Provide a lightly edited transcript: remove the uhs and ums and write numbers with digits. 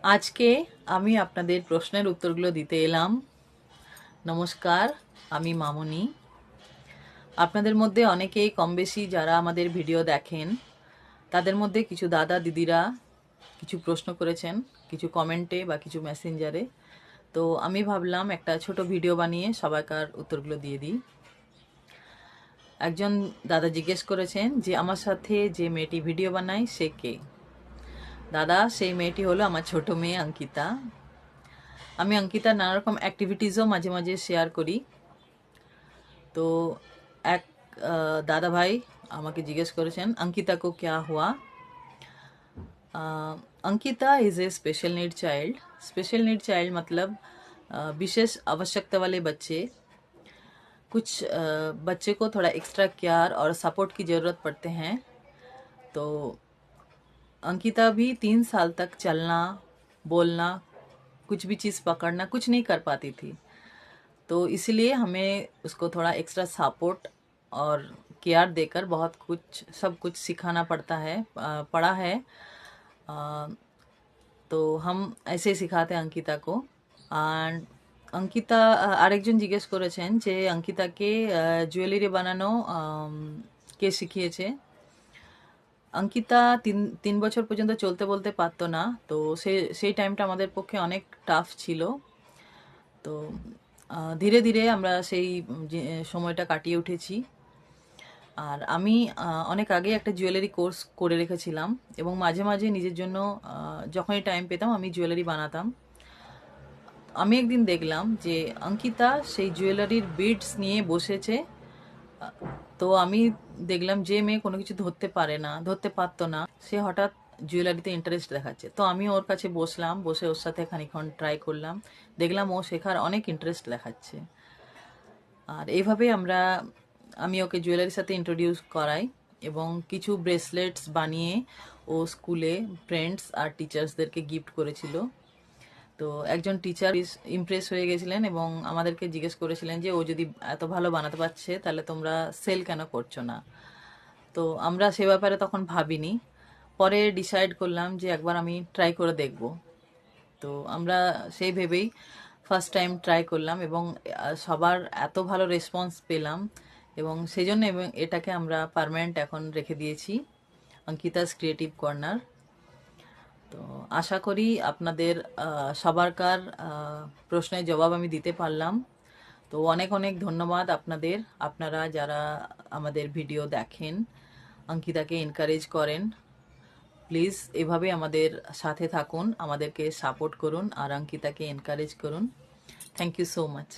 আজকে আমি আপনাদের প্রশ্নের উত্তরগুলো দিতে এলাম। নমস্কার, আমি মামনি। আপনাদের মধ্যে অনেকেই কম বেশি যারা আমাদের ভিডিও দেখেন, তাদের মধ্যে কিছু দাদা দিদিরা কিছু প্রশ্ন করেছেন, কিছু কমেন্টে বা কিছু মেসেঞ্জারে। তো আমি ভাবলাম একটা ছোট ভিডিও বানিয়ে সবাইকার উত্তরগুলো দিয়ে দিই। একজন দাদা জিজ্ঞেস করেছেন যে আমার সাথে যে মেয়েটি ভিডিও বানায় সে কে। দাদা, সেই মেয়েটি হলো আমার ছোট মেয়ে অঙ্কিতা। আমি অঙ্কিতার নানা রকম অ্যাক্টিভিটিসও মাঝে মাঝে শেয়ার করি। তো এক দাদা ভাই আমাকে জিজ্ঞেস করেছেন अंकिता को क्या हुआ। Ankita is a special need child. Special need child मतलब विशेष आवश्यकता वाले बच्चे। कुछ बच्चे को थोड़ा एक्स्ट्रा केयर और सपोर्ट की ज़रूरत पड़ते हैं। तो अंकिता भी 3 साल तक चलना, बोलना, कुछ भी चीज़ पकड़ना कुछ नहीं कर पाती थी। तो इसलिए हमें उसको थोड़ा एक्स्ट्रा सपोर्ट और केयर देकर बहुत कुछ सब कुछ सिखाना पड़ता है, पड़ा है। अ, तो हम ऐसे ही सिखाते हैं अंकिता को। আর অঙ্কিতা আরেকজন জিজ্ঞেস করেছেন যে অঙ্কিতাকে জুয়েলারি বানানো কে শিখিয়েছে। অঙ্কিতা তিন তিন বছর পর্যন্ত চলতে বলতে পারতো না। তো সেই টাইমটা আমাদের পক্ষে অনেক টাফ ছিল। তো ধীরে ধীরে আমরা সেই সময়টা কাটিয়ে উঠেছি। আর আমি অনেক আগে একটা জুয়েলারি কোর্স করে রেখেছিলাম এবং মাঝে মাঝে নিজের জন্য যখনই টাইম পেতাম আমি জুয়েলারি বানাতাম। আমি একদিন দেখলাম যে অঙ্কিতা সেই জুয়েলারির বিডস নিয়ে বসেছে। তো আমি দেখলাম যে মেয়ে কোনো কিছু ধরতে পারে না, ধরতে পারতো না, সে হঠাৎ জুয়েলারিতে ইন্টারেস্ট দেখাচ্ছে। তো আমি ওর কাছে বসলাম, বসে ওর সাথে খানিকক্ষণ ট্রাই করলাম, দেখলাম ও শেখার অনেক ইন্টারেস্ট দেখাচ্ছে। আর এইভাবে আমি ওকে জুয়েলারির সাথে ইন্ট্রোডিউস করাই এবং কিছু ব্রেসলেটস বানিয়ে ও স্কুলে ফ্রেন্ডস আর টিচার্সদেরকে গিফট করেছিল। তো একজন টিচার ইমপ্রেস হয়ে গেছিলেন এবং আমাদেরকে জিজ্ঞেস করেছিলেন যে ও যদি এত ভালো বানাতে পারছে তাহলে তোমরা সেল কেন করছো না। তো আমরা সে ব্যাপারে তখন ভাবিনি, পরে ডিসাইড করলাম যে একবার আমি ট্রাই করে দেখব। তো আমরা সেই ভেবেই ফার্স্ট টাইম ট্রাই করলাম এবং সবার এত ভালো রেসপন্স পেলাম এবং সেই জন্য এবং এটাকে আমরা পার্মানেন্ট এখন রেখে দিয়েছি, অঙ্কিতাস ক্রিয়েটিভ কর্নার। তো আশা করি আপনাদের সবারকার প্রশ্নের জবাব আমি দিতে পারলাম। তো অনেক অনেক ধন্যবাদ আপনাদের, আপনারা যারা আমাদের ভিডিও দেখেন, অঙ্কিতাকে এনকারেজ করেন। প্লিজ এভাবে আমাদের সাথে থাকুন, আমাদেরকে সাপোর্ট করুন আর অঙ্কিতাকে এনকারেজ করুন। Thank you so much.